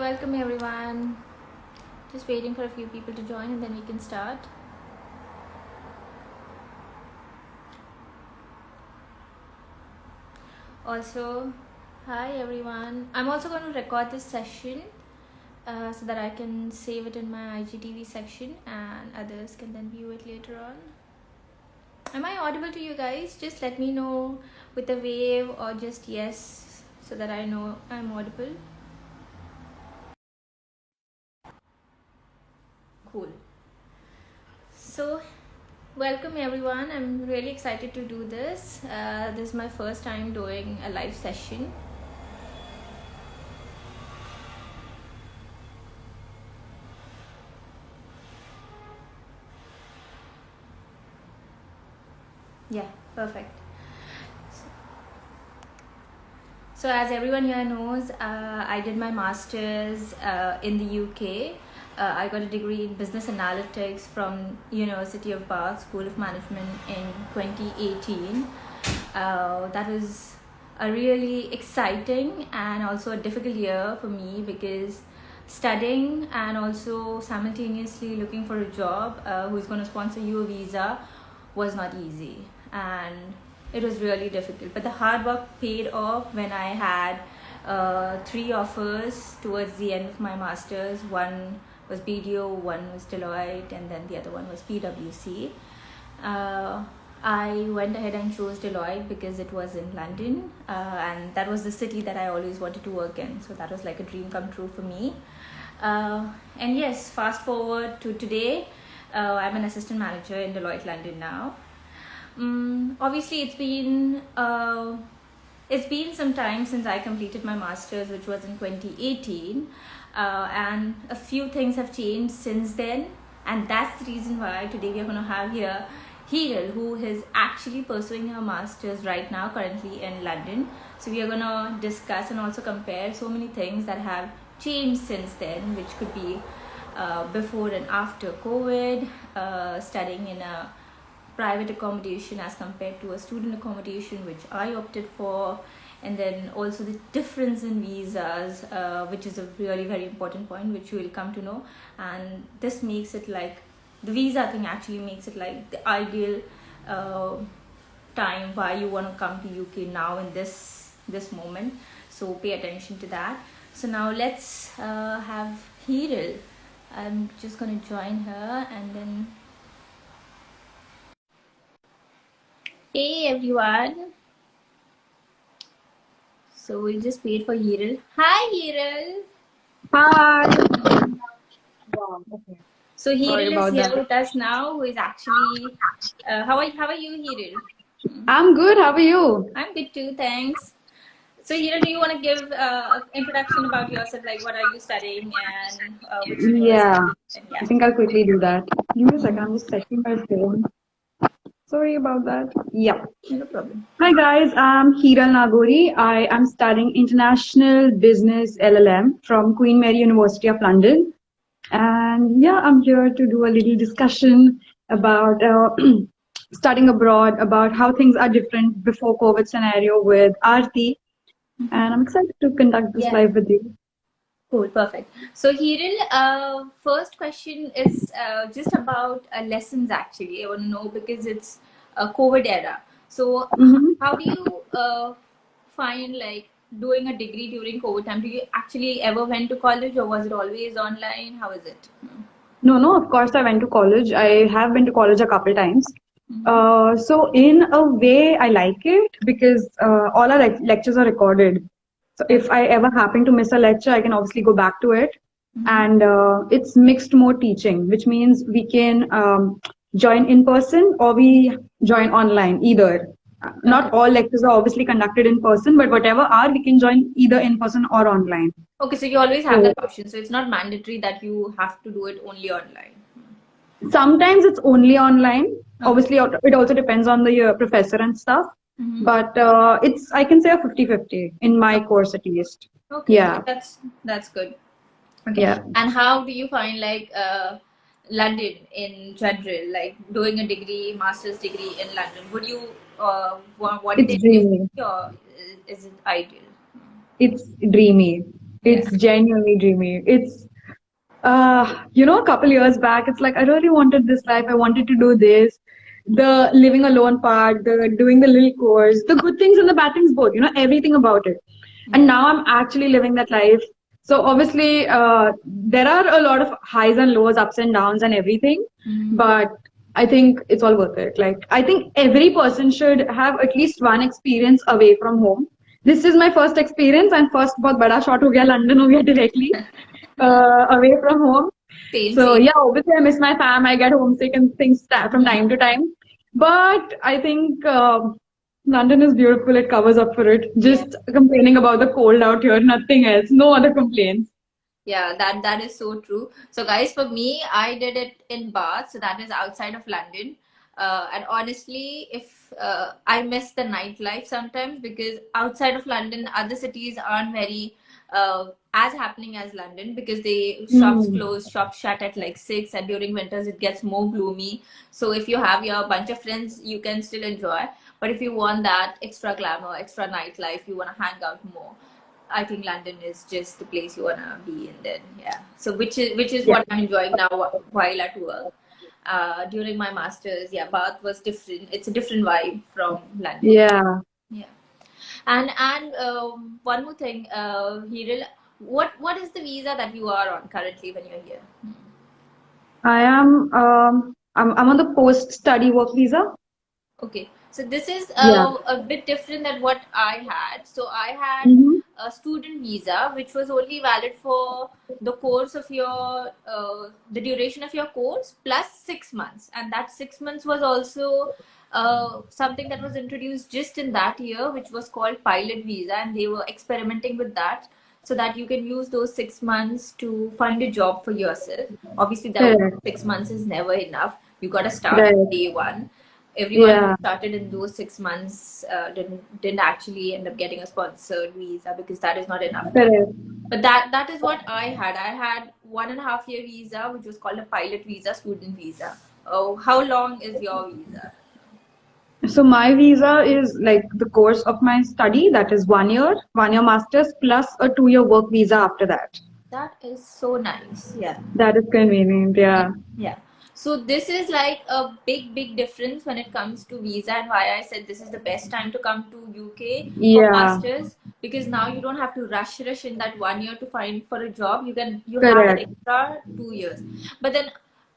welcome everyone. Just waiting for a few people to join and then we can start. Also, hi everyone. I'm also going to record this session so that I can save it in my IGTV section and others can then view it later on. Am I audible to you guys? Just let me know with a wave or just yes so that I know I'm audible. Cool. So welcome everyone. I'm really excited to do this. This is my first time doing a live session. Yeah, perfect. So as everyone here knows, I did my master's in the UK. I got a degree in business analytics from University of Bath School of Management in 2018. That was a really exciting and also a difficult year for me because studying and also simultaneously looking for a job who's going to sponsor you a visa was not easy, and it was really difficult, but the hard work paid off when I had 3 offers towards the end of my master's. One was BDO, one was Deloitte, and then the other one was PwC. I went ahead and chose Deloitte because it was in London, and that was the city that I always wanted to work in, so that was like a dream come true for me. And yes, fast forward to today, I'm an assistant manager in Deloitte London now. Obviously it's been some time since I completed my master's, which was in 2018, and a few things have changed since then, and that's the reason why today we are going to have here Hiral, who is actually pursuing her master's right now currently in London. So we are going to discuss and also compare so many things that have changed since then, which could be before and after COVID, studying in a private accommodation as compared to a student accommodation, which I opted for, and then also the difference in visas, which is a really very important point, which you will come to know. And this makes it like the visa thing actually makes it like the ideal time why you want to come to UK now in this moment. So pay attention to that. So now let's have Hiral. I'm just going to join her and then. Hey everyone. So we'll just wait for Hiral. Hi Hiral. Hi. Wow, okay. So Sorry Hiral is about here that. with us now, who is actually how are you, Hiral? I'm good. How are you? I'm good too, thanks. So Hiral, do you want to give an introduction about yourself, like what are you studying and which Yeah, university? And I yeah. think I'll quickly do that. Give me a second. I'm just checking my phone. Sorry about that. Yeah. No problem. Hi guys, I'm Hiral Nagori. I am studying International Business LLM from Queen Mary University of London. And yeah, I'm here to do a little discussion about studying abroad, about how things are different before COVID scenario with Aarti. And I'm excited to conduct this Yeah. live with you. Cool, perfect. So Hiral, first question is just about lessons actually. I want to know because it's a COVID era. So Mhm. how do you find like doing a degree during COVID time? Do you actually ever went to college or was it always online? How is it? No, of course I went to college. I have been to college a couple times. Mm-hmm. So in a way, I like it because all our lectures are recorded. So if Okay. I ever happen to miss a lecture, I can obviously go back to it. Mm-hmm. And it's mixed mode teaching, which means we can join in person or we join online, either. Okay. Not all lectures are obviously conducted in person, but whatever are, we can join either in person or online. Okay, so you always have So that option. So it's not mandatory that you have to do it only online. sometimes it's only online. Okay. Obviously, it also depends on the professor and stuff. Mm-hmm. But it's, I can say, a 50-50 in my course at least. Okay, Yeah, that's good. Okay. yeah. And how do you find like London in general, like doing a degree, master's degree in London? Would you want It's it dreamy. differently or is it ideal? It's dreamy. Yeah. It's genuinely dreamy. It's a couple years back, it's like I really wanted this life. I wanted to do this. The living alone part, the doing the little course, the good things and the bad things both, everything about it. And Yeah. now I'm actually living that life. So obviously, there are a lot of highs and lows, ups and downs and everything. Mm-hmm. But I think it's all worth it. Like, I think every person should have at least one experience away from home. This is my first experience and first बहुत बड़ा shot हो गया, London हो गया directly away from home. Same, So same. yeah, obviously I miss my fam. I get homesick and things from time to time. But I think London is beautiful. It covers up for it. Yeah. Just complaining about the cold out here, nothing else. No other complaints. Yeah, that is so true. So guys, for me, I did it in Bath, so that is outside of London. And honestly, if I miss the nightlife sometimes because outside of London, other cities aren't very as happening as London because they shops Hmm. close, shops shut at like 6, and during winters it gets more gloomy. So if you have your bunch of friends, you can still enjoy. But if you want that extra glamour, extra nightlife, you want to hang out more. I think London is just the place you wanna be in. Then yeah. So which is Yeah. what I'm enjoying now while at work. During my masters, yeah, Bath was different. It's a different vibe from London. Yeah. Yeah. And one more thing, Hiral, what is the visa that you are on currently when you're here? I am. I'm on the post-study work visa. Okay, so this is Yeah. a bit different than what I had. So I had Mm-hmm. a student visa, which was only valid for the course of your, the duration of your course plus 6 months, and that 6 months was also something that was introduced just in that year, which was called pilot visa, and they were experimenting with that so that you can use those 6 months to find a job for yourself. Obviously, those Correct. 6 months is never enough. You got to start from Right. day one. Everyone who Yeah. started in those 6 months didn't actually end up getting a sponsored visa because that is not enough time. Correct. But that is what I had. I had 1.5 year visa, which was called a pilot visa, student visa. Oh, how long is your visa? So my visa is like the course of my study, that is 1 year master's plus a 2 year work visa after that. That is so nice. Yeah. That is convenient, Yeah, yeah. yeah. So this is like a big difference when it comes to visa, and why I said this is the best time to come to UK for Yeah, masters, because now you don't have to rush in that 1 year to find for a job. You have that correct. extra 2 years. But then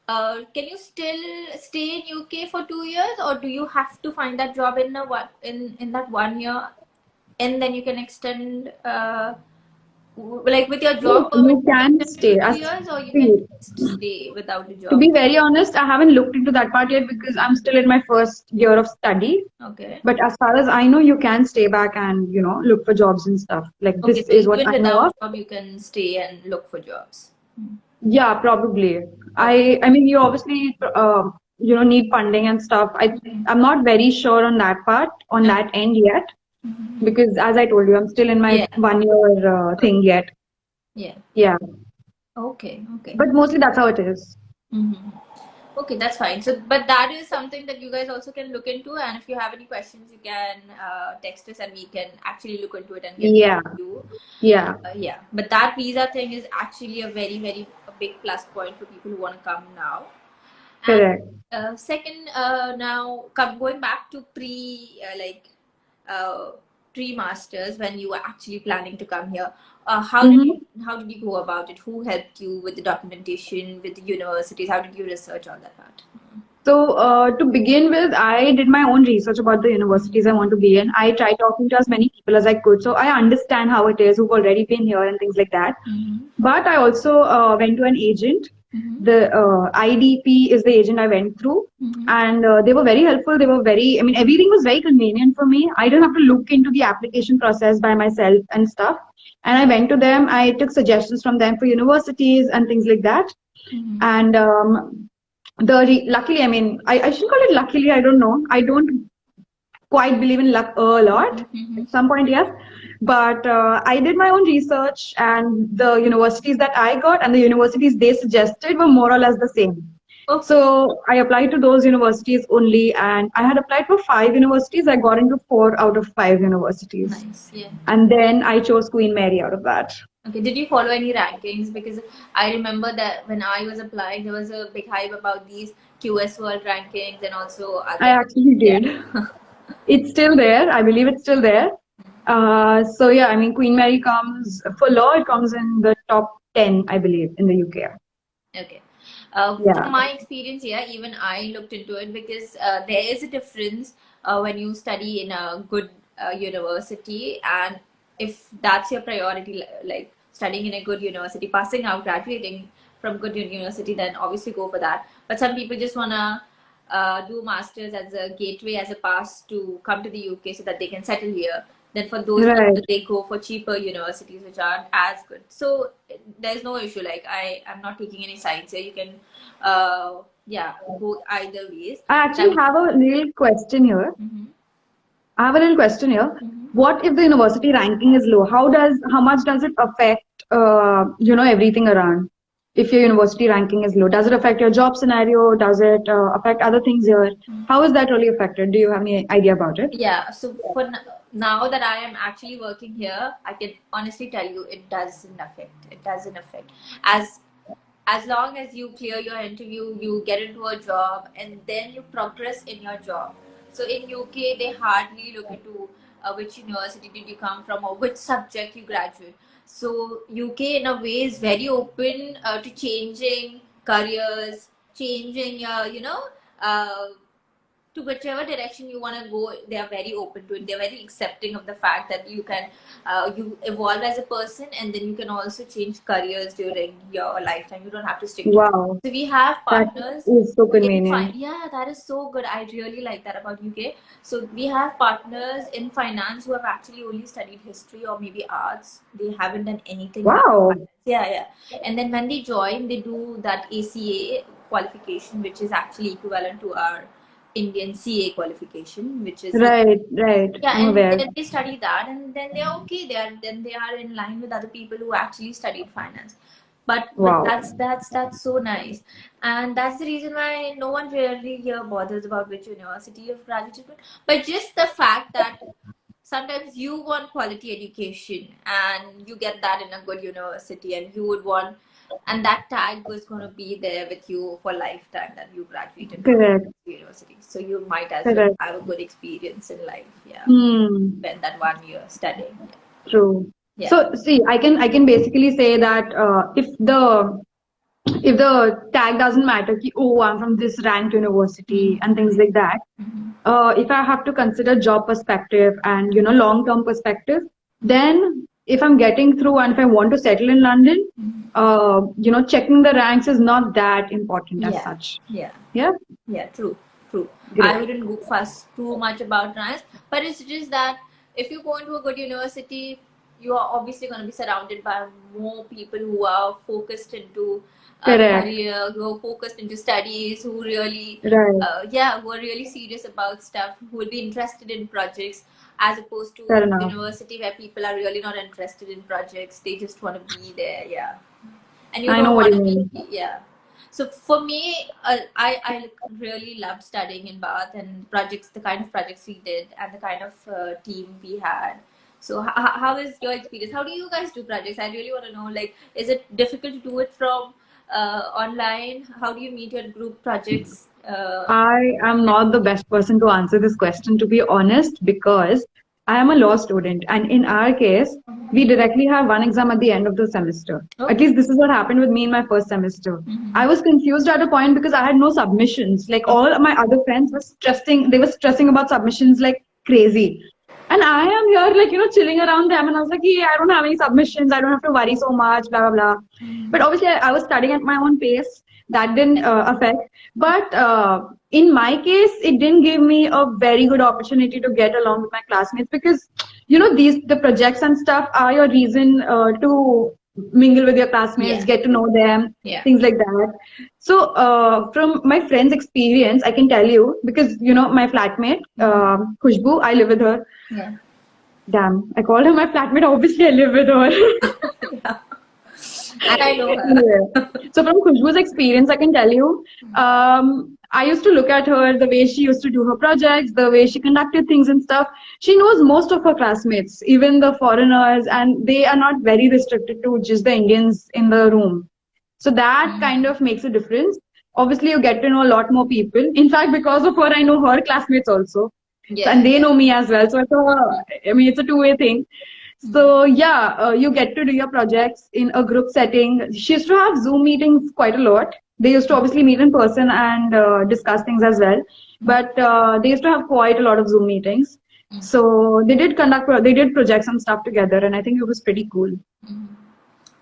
can you still stay in UK for 2 years, or do you have to find that job in a what in that 1 year, and then you can extend like with your job permit You you can can extend it to stay. two As years, or you can see, just stay without a to job? be very honest, I haven't looked into that part yet because I'm still in my first year of study. Okay. But as far as I know, you can stay back and look for jobs and stuff. Like Okay, this so is what even I know without of. job, you can stay and look for jobs. Yeah, probably. Okay. I mean, you obviously need funding and stuff. I'm not very sure on that part, on Okay. that end yet, because as I told you, I'm still in my Yeah. 1 year Okay. thing yet. Yeah. Yeah, Okay. Okay. but mostly that's how it is. Mm-hmm. Okay, that's fine. So, but that is something that you guys also can look into. And if you have any questions, you can text us and we can actually look into it and get back Yeah, to you. yeah, Yeah, but that visa thing is actually a very a big plus point for people who want to come now. And correct. second, now going back to uh, pre masters when you were actually planning to come here, Hmm. how did you go about it? Who helped you with the documentation, with the universities? How did you research all that part? So, to begin with, I did my own research about the universities I want to be in. I tried talking to as many people as I could, so I understand how it is, who've already been here and things like that. Mm-hmm. But I also went to an agent. Mm-hmm. The IDP is the agent I went through, Mm-hmm. and they were very helpful. They were very, I mean, everything was very convenient for me. I didn't have to look into the application process by myself and stuff. And I went to them. I took suggestions from them for universities and things like that. Mm-hmm. And luckily, I mean, I shouldn't call it luckily. I don't know. I don't quite believe in luck a lot. Mm-hmm. At some point, yes. But I did my own research, and the universities that I got and the universities they suggested were more or less the same. Okay. So I applied to those universities only, and I had applied for 5 universities. I got into 4 out of 5 universities. Nice. Yeah. And then I chose Queen Mary out of that. Okay, did you follow any rankings? Because I remember that when I was applying, there was a big hype about these QS World rankings and also I other. actually Yeah. did. It's still there. I believe it's still there. So yeah, I mean, Queen Mary comes for law. It comes in the top 10, I believe, in the UK. Okay. From Yeah. my experience, yeah, even I looked into it because there is a difference when you study in a good university, and if that's your priority, like studying in a good university, passing out, graduating from good university, then obviously go for that. But some people just wanna do masters as a gateway, as a pass to come to the UK so that they can settle here. Then for those Right. people, they go for cheaper universities which aren't as good. So there's no issue. Like I'm not taking any sides here. You can, yeah, go either ways. I I actually would. have a little question here. Mhm. I have a little question here. Mhm. What if the university ranking is low? How much does it affect, everything around? If your university ranking is low, does it affect your job scenario? Does it affect other things here? How is that really affected? Do you have any idea about it? Yeah, so for now that I am actually working here, I can honestly tell you it doesn't affect. It doesn't affect. As long as you clear your interview, you get into a job, and then you progress in your job. So in UK, they hardly look into which university did you come from or which subject you graduate. So UK, in a way, is very open to changing careers, changing your, to whichever direction you want to go. They are very open to it. They're very accepting of the fact that you can you evolve as a person, and then you can also change careers during your lifetime. You don't have to stick to it. Wow, So we have that partners is so in convenient. yeah, that is so good. I really like that about UK. So we have partners in finance who have actually only studied history or maybe arts. They haven't done anything with Wow. finance. Yeah, yeah. And then when they join, they do that ACA qualification, which is actually equivalent to our Indian CA qualification, which is Right, right. yeah, I'm and aware. then they study that, and then they're okay. They are in line with other people who actually studied finance. But Wow. that's so nice, and that's the reason why no one really here bothers about which university you've graduated with. But just the fact that sometimes you want quality education and you get that in a good university, and you would want, and that tag was going to be there with you for lifetime that you graduated from Correct, university, so you might as well correct. have a good experience in life. Yeah, Hmm. spend that 1 year studying. True. Yeah. So see, I can basically say that if the tag doesn't matter, ki, oh, I'm from this ranked university and things like that. Mm-hmm. If I have to consider job perspective and long-term perspective, then if I'm getting through and if I want to settle in London, checking the ranks is not that important as Yeah, such. yeah. Yeah, Yeah, true, true. I great. wouldn't go fuss too much about ranks, but it's just that if you go into a good university, you are obviously going to be surrounded by more people who are focused into Correct. career, who are focused into studies, who really, Right. yeah, who are really serious about stuff, who will be interested in projects, as opposed to Fair a enough. university where people are really not interested in projects. They just want to be there, yeah, and you I know don't what want you to be, mean. yeah. So for me, I really loved studying in Bath, and projects, the kind of projects we did, and the kind of team we had. So how is your experience? How do you guys do projects? I really want to know. Like, is it difficult to do it from online? How do you meet your group projects? I am not the best person to answer this question, to be honest, because I am a law student. And in our case, we directly have one exam at the end of the semester. At Okay. least this is what happened with me in my first semester. I Mm-hmm. was confused at a point because I had no submissions. Like all my other friends were stressing, they were stressing about submissions like crazy. And I am here, like, chilling around them. And I was like, yeah, I don't have any submissions. I don't have to worry so much, blah, blah, blah. But obviously, I was studying at my own pace. That didn't affect. But in my case, it didn't give me a very good opportunity to get along with my classmates because, the projects and stuff are your reason to mingle with your classmates, Yeah. get to know them, Yeah. things like that. So, from my friend's experience, I can tell you because, my flatmate, Khushbu, I live with her. Yeah. Damn, I called her my flatmate. Obviously, I live with her. Yeah. And I know her. Yeah. So from Khushbu's experience, I can tell you, I used to look at her, the way she used to do her projects, the way she conducted things and stuff. She knows most of her classmates, even the foreigners, and they are not very restricted to just the Indians in the room. So that kind of makes a difference. Obviously, you get to know a lot more people. In fact, because of her, I know her classmates also. So, and they know me as well. So it's a two-way thing. So yeah, you get to do your projects in a group setting. She used to have Zoom meetings quite a lot. They used to obviously meet in person and discuss things as well. But they used to have quite a lot of Zoom meetings. So they did projects and stuff together, and I think it was pretty cool.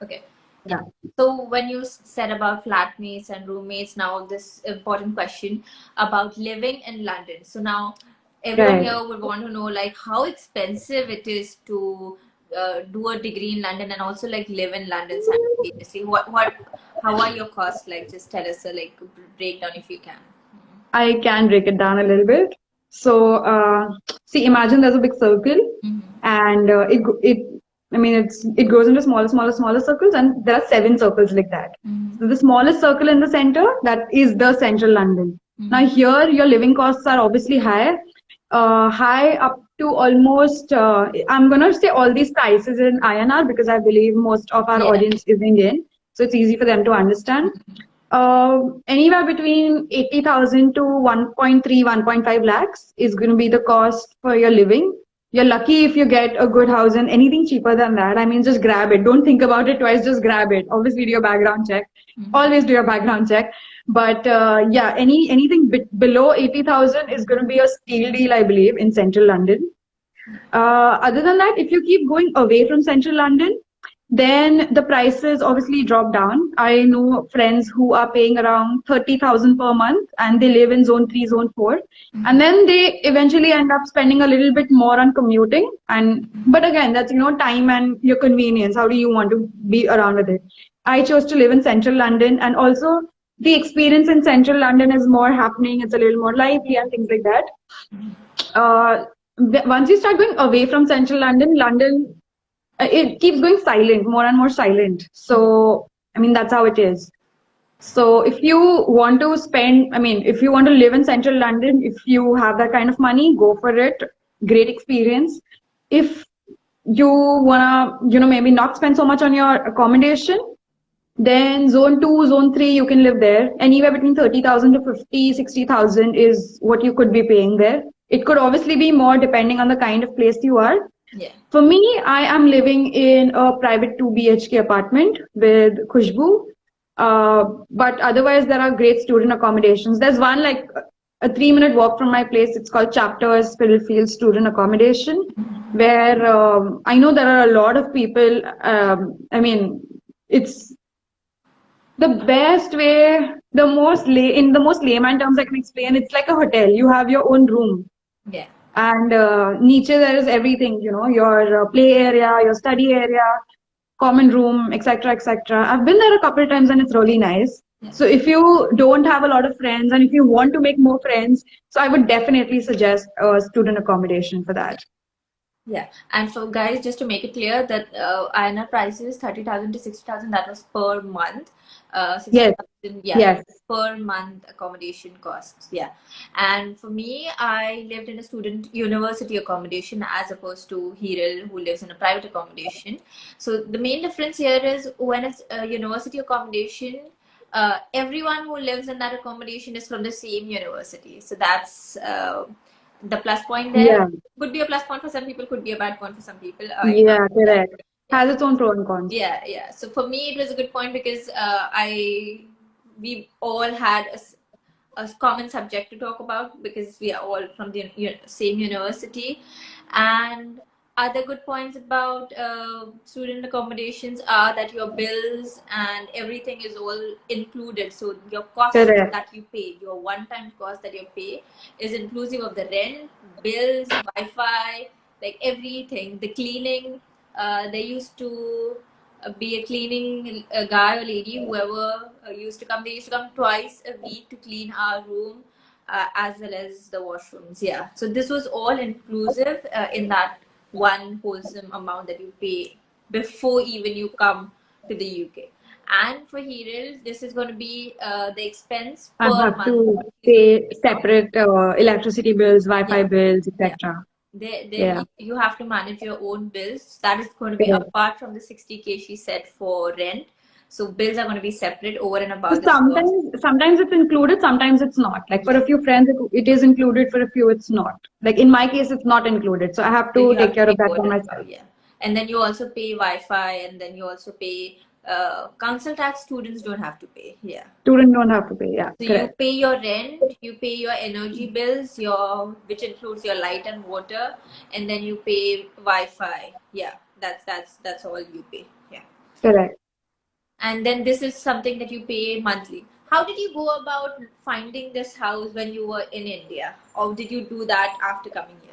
Okay. Yeah. So when you said about flatmates and roommates, now this important question about living in London. So now everyone Right. here would want to know like how expensive it is to do a degree in London and also like live in London simultaneously. How are your costs? Like just tell us a like breakdown if you can. I can break it down a little bit. So, see, imagine there's a big circle, and it goes into smaller circles, and there are 7 circles like that. So the smallest circle in the center, that is the central London. Now here, your living costs are obviously high up to almost. I'm gonna say all these prices in INR because I believe most of our audience is Indian, so it's easy for them to understand. Anywhere between 80,000 to 1.3, 1.5 lakhs is going to be the cost for your living. You're lucky if you get a good house, and anything cheaper than that, I mean, just grab it. Don't think about it twice, just grab it. Obviously, do your background check. Always do your background check. But yeah, anything below 80,000 is going to be a steal deal, I believe, in central London. Other than that, if you keep going away from central London, then the prices obviously drop down. I know friends who are paying around 30,000 per month and they live in zone 3, zone 4. And then they eventually end up spending a little bit more on commuting. But again, that's, time and your convenience. How do you want to be around with it? I chose to live in central London, and also the experience in central London is more happening. It's a little more lively and things like that. Once you start going away from central London, it keeps going silent, more and more silent. So, I mean, that's how it is. So if you want to if you want to live in central London, if you have that kind of money, go for it. Great experience. If you wanna, maybe not spend so much on your accommodation, then zone 2, zone 3, you can live there. Anywhere between 30,000 to 50, 60,000 is what you could be paying there. It could obviously be more depending on the kind of place you are. Yeah. For me, I am living in a private 2 BHK apartment with Khushbu. But otherwise, there are great student accommodations. There's one like a 3-minute walk from my place. It's called Chapters Field Student Accommodation, where I know there are a lot of people. It's the best way, in the most layman terms I can explain. It's like a hotel. You have your own room. Yeah. And niche there is everything, your play area, your study area, common room, etc., etc. I've been there a couple of times and it's really nice. Yeah. So if you don't have a lot of friends and if you want to make more friends, so I would definitely suggest student accommodation for that. Yeah, and for guys, just to make it clear that INR prices 30,000 to 60,000. That was per month. 60,000, yes, per month accommodation costs. Yeah, and for me, I lived in a student university accommodation as opposed to Hiral, who lives in a private accommodation. So the main difference here is when it's a university accommodation, everyone who lives in that accommodation is from the same university. So that's the plus point there. Yeah. Could be a plus point for some people, could be a bad point for some people. Yeah, correct. Has its own pros and cons. Yeah. So for me, it was a good point because we all had a common subject to talk about because we are all from the same university. And other good points about student accommodations are that your bills and everything is all included. So your cost that you pay, your one-time cost that you pay, is inclusive of the rent, bills, Wi-Fi, like everything, the cleaning. They used to be a cleaning guy or lady, whoever used to come. They used to come twice a week to clean our room as well as the washrooms. Yeah. So this was all inclusive in that one wholesome amount that you pay before even you come to the UK. And for Hiral, this is going to be the expense I per have month. to He's going to pay pay out. separate electricity bills, Wi-Fi Yeah, bills, yeah. etc. There Yeah, you have to manage your own bills. That is going to be correct. apart from the 60K she said for rent. So bills are going to be separate over and So above this cost. sometimes it's included, sometimes it's not. Like for Yeah. a few friends, it is included. For a few, it's not. Like in my case, it's not included. So I have So to you take have to care of pay that over by and above, myself. yeah. And then you also pay Wi-Fi, and then you also pay council tax. Students don't have to pay. Yeah. Students don't have to pay. Yeah, So you correct. pay your rent, you pay your energy bills, your which includes your light and water, and then you pay Wi-Fi. Yeah, that's all you pay. Yeah. Correct. And then this is something that you pay monthly. How did you go about finding this house when you were in India, or did you do that after coming here?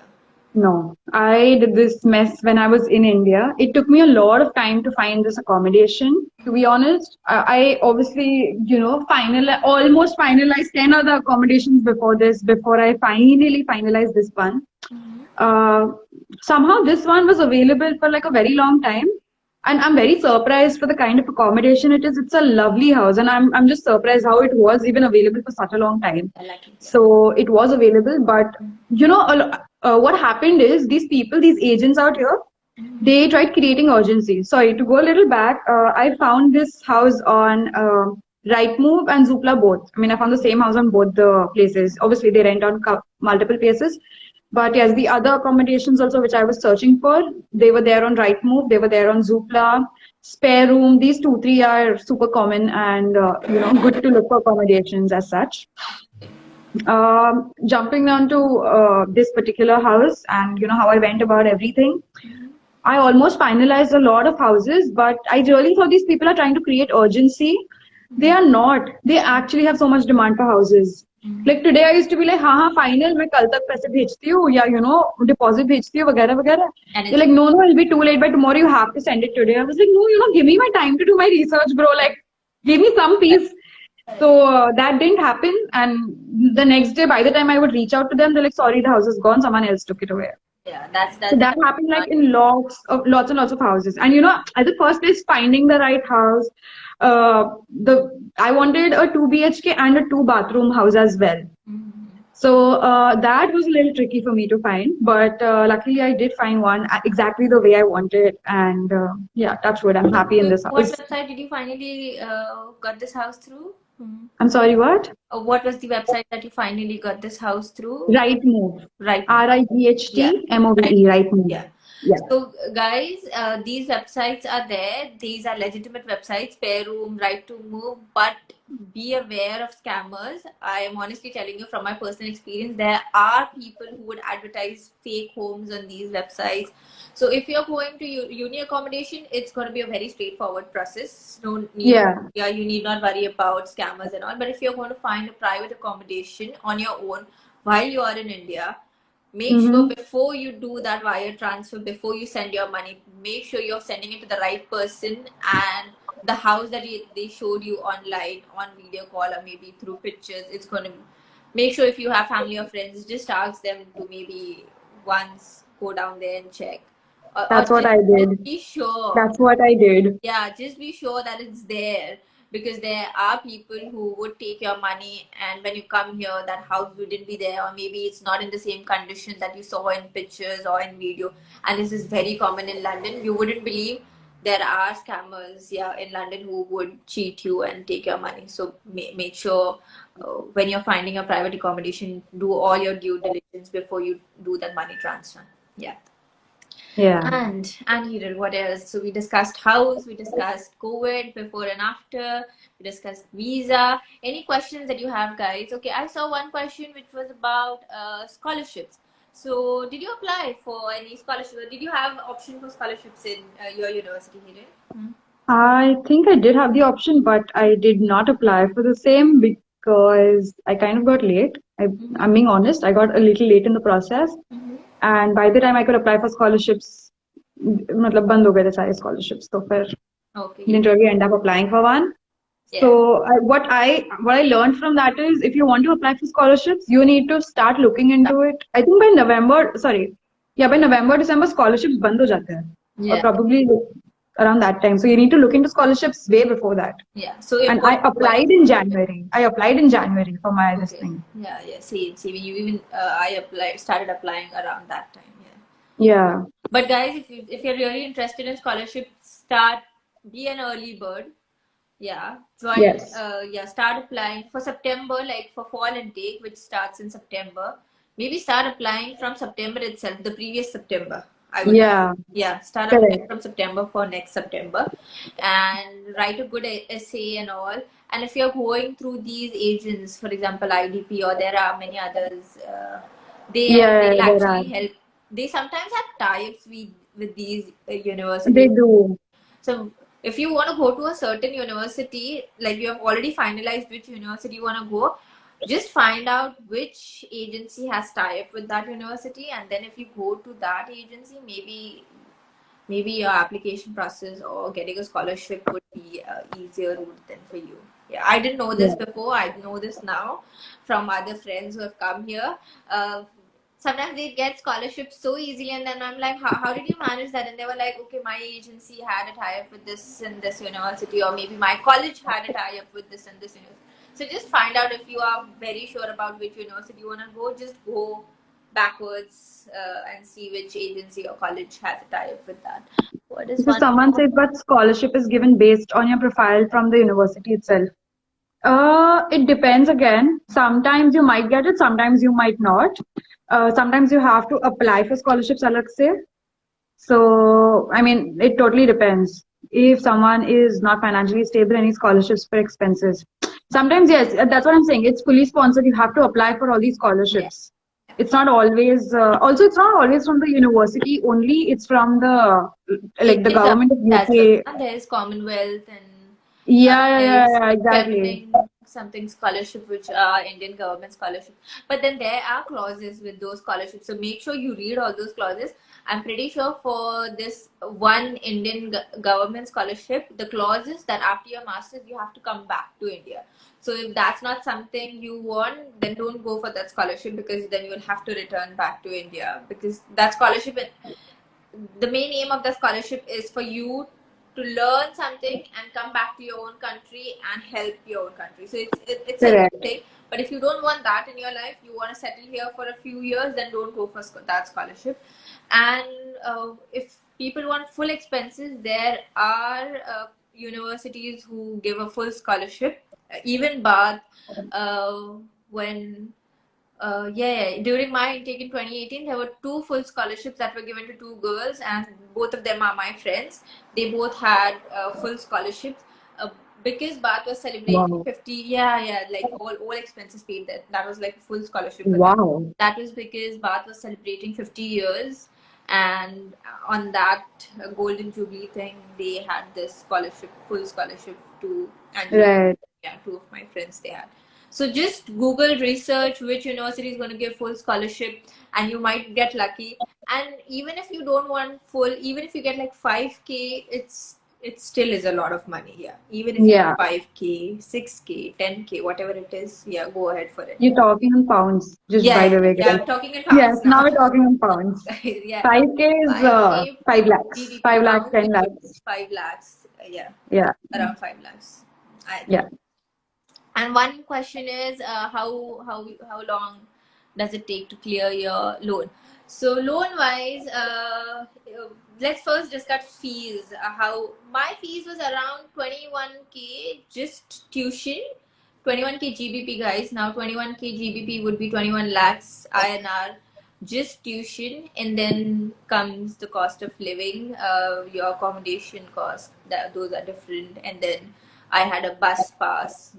No, I did this mess when I was in India. It took me a lot of time to find this accommodation. To be honest, I obviously, almost finalized 10 other accommodations before this, before I finally finalized this one. Mm-hmm. Uh, Somehow this one was available for like a very long time. And I'm very surprised for the kind of accommodation it is. It's a lovely house, and I'm just surprised how it was even available for such a long time. I like it. Yeah. So it was available, but what happened is these people, these agents out here, they tried creating urgency. Sorry, to go a little back, I found this house on Rightmove and Zoopla both. I mean, I found the same house on both the places. Obviously, they rent on multiple places. But yes, the other accommodations also which I was searching for, they were there on Rightmove, they were there on Zoopla, Spare Room. These two, three are super common and good to look for accommodations as such. Jumping down to this particular house and how I went about everything. I almost finalized a lot of houses, but I really thought these people are trying to create urgency. They are not. They actually have so much demand for houses. Like today, I used to be like, हाँ final, मैं कल तक पैसे भेजती हूँ या deposit भेजती हूँ वगैरह वगैरह. And They're it's like, no, it'll be too late by tomorrow. You have to send it today. I was like, no, give me my time to do my research, bro. Like, give me some peace. So that didn't happen. And the next day, by the time I would reach out to them, they're like, sorry, the house is gone. Someone else took it away. yeah, So that's the that happened like in lots and lots of houses. And at the first place, finding the right house. I wanted a 2 BHK and a 2 bathroom house as well. So that was a little tricky for me to find, but luckily I did find one exactly the way I wanted. And yeah, touch wood, I'm happy in this What house. website did you finally got this house through? I'm sorry, what? What was the website that you finally got this house through? Rightmove. Right. RIGHTMOVE. Rightmove. Yeah. Yeah. So, guys, these websites are there. These are legitimate websites, Spare Room, Right to Move, but be aware of scammers. I am honestly telling you from my personal experience, there are people who would advertise fake homes on these websites. So, if you're going to uni accommodation, it's going to be a very straightforward process. You need not worry about scammers and all. But if you're going to find a private accommodation on your own while you are in India, make sure before you do that wire transfer, before you send your money, make sure you're sending it to the right person, and the house that they showed you online on video call or maybe through pictures, it's going to make sure if you have family or friends, just ask them to maybe once go down there and check. That's what I did. Just be sure. That's what I did. Yeah, just be sure that it's there, because there are people who would take your money, and when you come here, that house wouldn't be there, or maybe it's not in the same condition that you saw in pictures or in video. And this is very common in London. You wouldn't believe there are scammers, in London who would cheat you and take your money. So make sure when you're finding a private accommodation, do all your due diligence before you do that money transfer. Yeah. And Hiral, what else? So we discussed house, we discussed COVID before and after, we discussed visa. Any questions that you have, guys? Okay, I saw one question which was about scholarships. So did you apply for any scholarships, or did you have option for scholarships in your university, Hiral? I think I did have the option, but I did not apply for the same because I kind of got late. I'm being honest, I got a little late in the process. And by the time I could apply for scholarships, मतलब बंद हो गए थे सारे scholarships, तो फिर didn't really end up applying for one. Yeah. So what I learned from that is, if you want to apply for scholarships, you need to start looking into it. I think by November, December scholarships बंद हो जाते हैं. Or probably around that time. So you need to look into scholarships way before that. Yeah. So And I applied in January. I applied in January for my this okay. thing. Yeah, yeah. Same. You even I started applying around that time. Yeah. Yeah. But guys, if you're really interested in scholarship, be an early bird. Yeah, join. Yes. Start applying for September, like for fall intake, which starts in September. Maybe start applying from September itself, the previous September. I would. Yeah. Yeah, start applying Correct. from September for next September, and write a good essay and all. And if you're going through these agents, for example, IDP, or there are many others, Yeah, they'll there are. actually help. They sometimes have tie-ups with these They universities. do. So if you want to go to a certain university, like you have already finalized which university you want to go, just find out which agency has tie-up with that university, and then if you go to that agency, maybe your application process or getting a scholarship would be easier route than for you. Yeah, I didn't know this Yeah. before. I know this now from other friends who have come here. Sometimes they get scholarships so easily, and then I'm like, how did you manage that? And they were like, okay, my agency had a tie-up with this and this university, or maybe my college had a tie-up with this and this university. So just find out if you are very sure about which university you want to go. Just go backwards and see which agency or college has a tie-up with that. What is So one? someone said, but scholarship is given based on your profile from the university itself. It depends again. Sometimes you might get it, sometimes you might not. Sometimes you have to apply for scholarships, alag se. So, I mean, it totally depends. If someone is not financially stable, any scholarships for expenses. Sometimes, yes, that's what I'm saying. It's fully sponsored. You have to apply for all these scholarships. It's not always, also, it's not always from the university only. It's from the, like the Indian government of as well. UK. And there is Commonwealth, and Yeah, exactly. something scholarship, which are Indian government scholarship. But then there are clauses with those scholarships, so make sure you read all those clauses. I'm pretty sure for this one Indian government scholarship, the clause is that after your masters you have to come back to India. So if that's not something you want, then don't go for that scholarship, because then you will have to return back to India, because that scholarship, the main aim of the scholarship is for you to learn something and come back to your own country and help your own country. So it's a Correct. good thing. But if you don't want that in your life, you want to settle here for a few years, then don't go for that scholarship. And if people want full expenses, there are universities who give a full scholarship. Even Bath, when during my intake in 2018, there were two full scholarships that were given to two girls, and both of them are my friends. They both had full scholarships. Because Bath was celebrating Wow. 50, like all expenses paid. That was like a full scholarship for them. Wow. That was because Bath was celebrating 50 years, and on that golden jubilee thing, they had this scholarship, full scholarship to, and Right. yeah, two of my friends they had. So just Google, research which university is going to give full scholarship, and you might get lucky. And even if you don't want full, even if you get like 5K, it still is a lot of money. Yeah, even if you Yeah. get 5K, 6K, 10K, whatever it is, yeah, go ahead for it. You're talking in pounds, just by the way, guys. I'm talking in Yes, pounds now now. we're talking in pounds. Yeah, 5K is 5K 5 lakhs. GBP, 5 lakhs, pounds 10 would be lakhs. 5 lakhs. Yeah, Yeah. around 5 lakhs. Yeah. And one question is, how long does it take to clear your loan? So loan wise, let's first discuss fees. How my fees was around 21K, just tuition. 21K GBP, guys. Now 21K GBP would be 21 lakhs INR, just tuition, and then comes the cost of living, your accommodation cost. Those are different, and then I had a bus pass,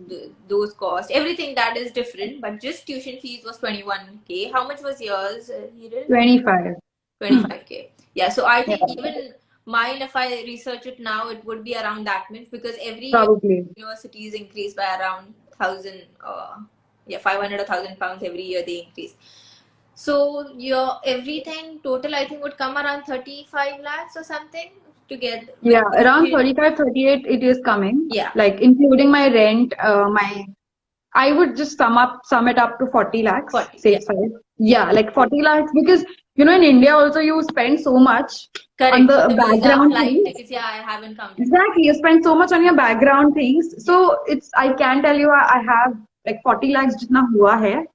those costs, everything that is different. But just tuition fees was 21K. How much was yours, Hiral? 25. 25K. Yeah, so I Yeah. think even mine, if I research it now, it would be around that much, because every year Probably. universities increase by around 1,000, 500 or 1,000 pounds every year they increase. So your everything total, I think, would come around 35 lakhs or something to get. Yeah, around 35, 38 it is coming. Yeah. Like including my rent, I would just sum it up to 40 lakhs, 40, safe side. Yeah, like 40 lakhs, because in India also you spend so much on Correct. For the the visa, background flight things. tickets, yeah, I haven't counted that. Exactly, you spend so much on your background things. So I can tell you, I have like 40 lakhs jitna hua hai.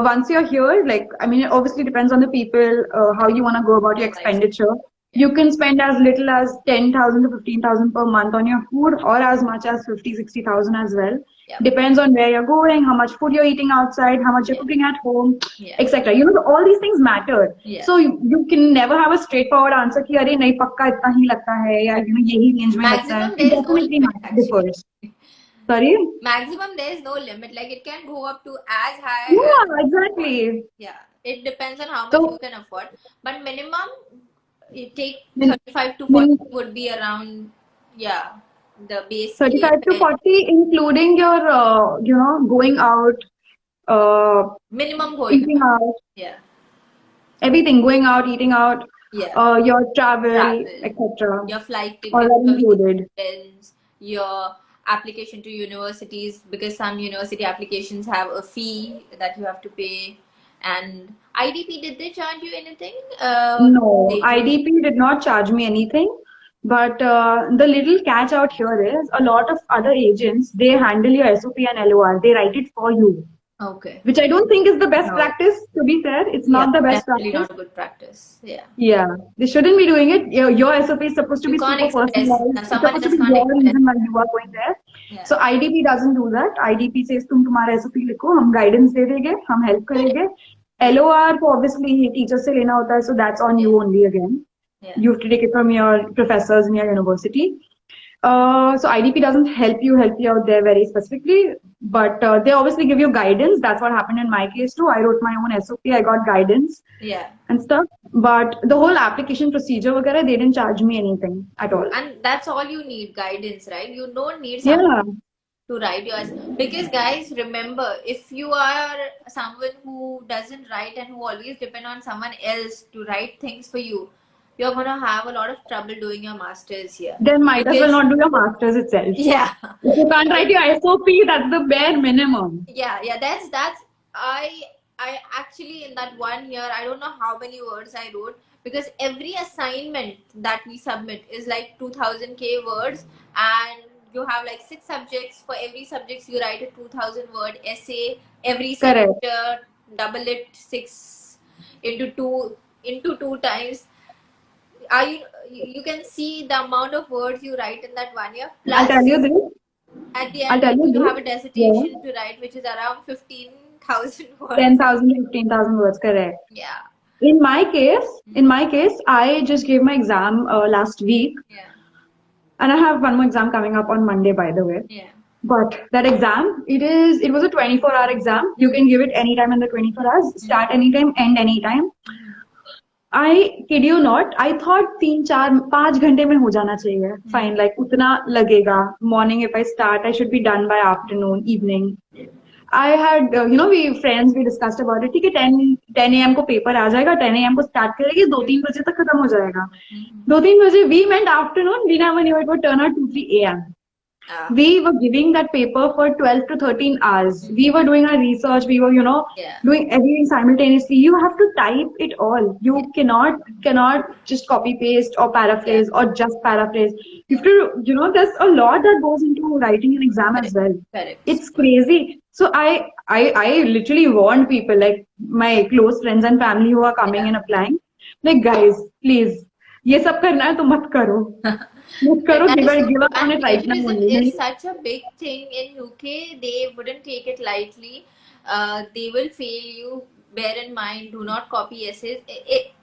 Once you're here, like, I mean, it obviously depends on the people, how you want to go about your expenditure. Yeah. You can spend as little as 10,000 to 15,000 per month on your food, or as much as 50, 60,000 as well. Yeah. Depends on where you're going, how much food you're eating outside, how much you're cooking at home, Yeah. etc. All these things matter. Yeah. So you can never have a straightforward answer कि अरे नहीं पक्का इतना ही लगता है या यही range में लगता है. Maximum It there is no definitely limit actually. differs. Sorry? Maximum there is no limit. Like it can go up to as high as, Yeah, exactly. yeah. It depends on how much So you can afford. But minimum, you take min, 35 to 40 min, would be around, yeah, the base 35 to airfare. 40, including your, going out, Minimum going eating out. out, Yeah. everything, going out, eating out, Yeah. your travel, Travel, etc. your flight All tickets, are your visa included. expense, your application to universities, because some university applications have a fee that you have to pay. And IDP, did they charge you anything? No, They do. IDP did not charge me anything. But the little catch out here is a lot of other agents, they handle your SOP and LOR. They write it for you. Okay. Which I don't think is the best No. practice, to be fair. It's Yeah, not the best definitely practice. not a good practice. Yeah. Yeah, they shouldn't be doing it. Your SOP is supposed to You be can't super express, personalized. and It's someone supposed to just be can't your express. reason why you are going there. Yeah. So IDP doesn't do that. IDP says तुम तुम्हारा SOP लिखो, हम guidance दे देंगे, हम help करेंगे. LOR को obviously teacher से लेना होता है, so that's on you only again. Yeah. You have to take it from your professors in your university. So IDP doesn't help you out there very specifically, but they obviously give you guidance. That's what happened in my case too. I wrote my own SOP. I got guidance. Yeah. And stuff. But the whole application procedure, वगैरह, they didn't charge me anything at all. And that's all you need, guidance, right? You don't need someone to write yours. Because guys, remember, if you are someone who doesn't write and who always depend on someone else to write things for you, you're gonna have a lot of trouble doing your masters here. Then might as well not do your masters itself. Yeah. If you can't write your SOP, that's the bare minimum. Yeah, that's I actually, in that 1 year, I don't know how many words I wrote, because every assignment that we submit is like 2000 words, and you have like 6 subjects. For every subject you write a 2000-word essay. Every Correct. semester, double it 6 into 2 times. You can see the amount of words you write in that 1 year. I'll tell you Plus, this. at the I'll end, tell you you have a this. dissertation to write, which is around 15,000 words. 10,000 to 15,000 words, correct. Yeah. In my case, I just gave my exam last week. Yeah. And I have one more exam coming up on Monday, by the way. Yeah. But that exam, it was a 24-hour exam. You can give it anytime in the 24 hours, start anytime, end anytime. I kid you not, I thought 3-4-5 घंटे में हो जाना चाहिए. Fine, like उतना लगेगा. Morning if I start, I should be done by afternoon, evening. I had, we discussed about it. ठीक है, 10 a.m. को पेपर आ जाएगा, 10 a.m. को स्टार्ट करेगी, 2-3 बजे तक खत्म हो जाएगा. 2-3 बजे, we meant afternoon, we never knew it would turn out 2-3 a.m. We were giving that paper for 12 to 13 hours. We were doing our research. We were, doing everything simultaneously. You have to type it all. You cannot just copy paste or paraphrase or just paraphrase. You have to, there's a lot that goes into writing an exam as well. Correct. It's crazy. So I literally warned people, like my close friends and family who are coming and applying, like, guys, please, ये सब करना है तो मत करो. Give up on it right now. Plagiarism is such a big thing in UK. They wouldn't take it lightly. They will fail you. Bear in mind, do not copy essays.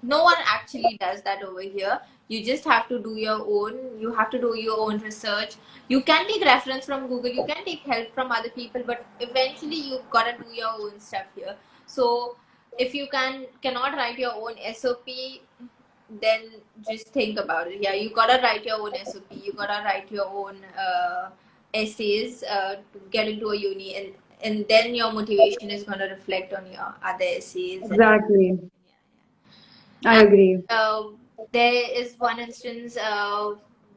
No one actually does that over here. You just have to do your own. You have to do your own research. You can take reference from Google. You can take help from other people, but eventually you've got to do your own stuff here. So if you cannot write your own SOP, then just think about it. Yeah, you gotta write your own SOP. You gotta write your own essays to get into a uni, and then your motivation is gonna reflect on your other essays. Exactly. I agree. There is one instance.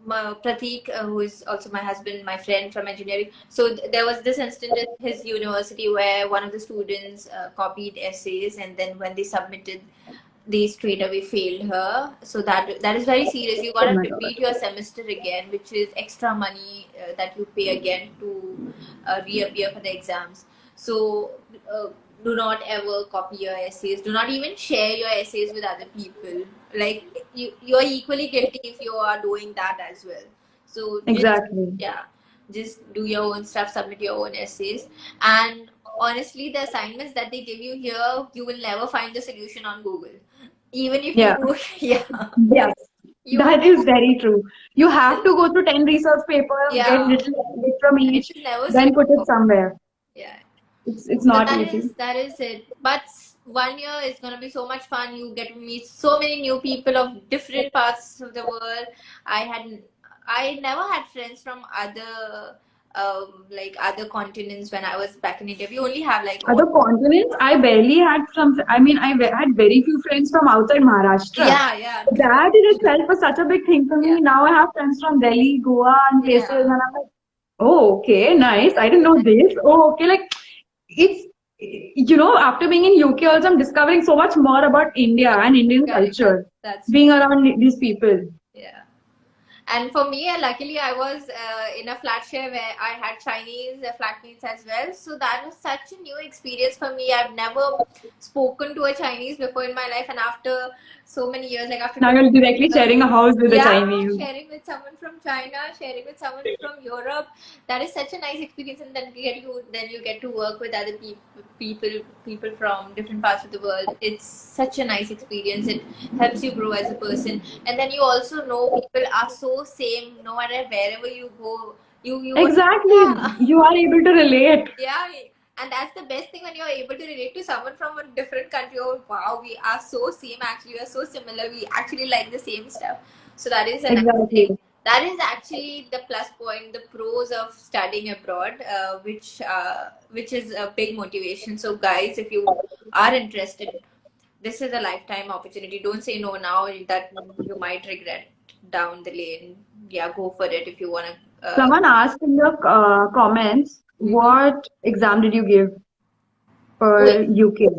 Pratik, who is also my husband, my friend from engineering. So there was this instance at his university where one of the students copied essays, and then when they submitted, they straight away failed her. So that is very serious. You Oh gotta my God. repeat your semester again, which is extra money that you pay again to reappear for the exams. So do not ever copy your essays. Do not even share your essays with other people. Like you are equally guilty if you are doing that as well. So just Exactly. yeah, just do your own stuff, submit your own essays, and honestly, the assignments that they give you here, you will never find the solution on Google. Even if Yeah. you, yeah, Yes. you will, That is very true. You have to go through 10 research papers, get yeah, little bit from it each, is never then put it straightforward. somewhere. Yeah. It's So not easy. that is it. But 1 year is gonna be so much fun. You get to meet so many new people of different parts of the world. I had I never had friends from other like other continents when I was back in India. We only have like Other continents, I barely had some, I mean, had very few friends from outside Maharashtra. yeah, yeah, That in itself was such a big thing for yeah, me. Now I have friends from Delhi, Goa, and places, and yeah. I'm like, oh, okay, nice. I didn't know this. Oh, okay, like it's, after being in UK, also I'm discovering so much more about India and Indian Correct. culture, That's being around these people. yeah. And for me, luckily, I was in a flat share where I had Chinese flatmates as well. So that was such a new experience for me. I've never spoken to a Chinese before in my life, and after so many years, like after Now 20 you're directly years, sharing a house with the yeah, Chinese. sharing with someone from China, sharing with someone from Europe, that is such a nice experience. And then you get to work with other people from different parts of the world. It's such a nice experience. It helps you grow as a person, and then you also know people are so same no matter wherever you go. You Exactly. yeah. You are able to relate. Yeah, and that's the best thing when you're able to relate to someone from a different country. Oh, wow, we are so same actually, we are so similar, we actually like the same stuff. So that is a nice thing. Exactly. That is actually the plus point, the pros of studying abroad, which is a big motivation. So guys, if you are interested, this is a lifetime opportunity. Don't say no now, that you might regret down the lane. Yeah, go for it if you want to. Someone asked in the comments, Mhm. what exam did you give for Wait. UK?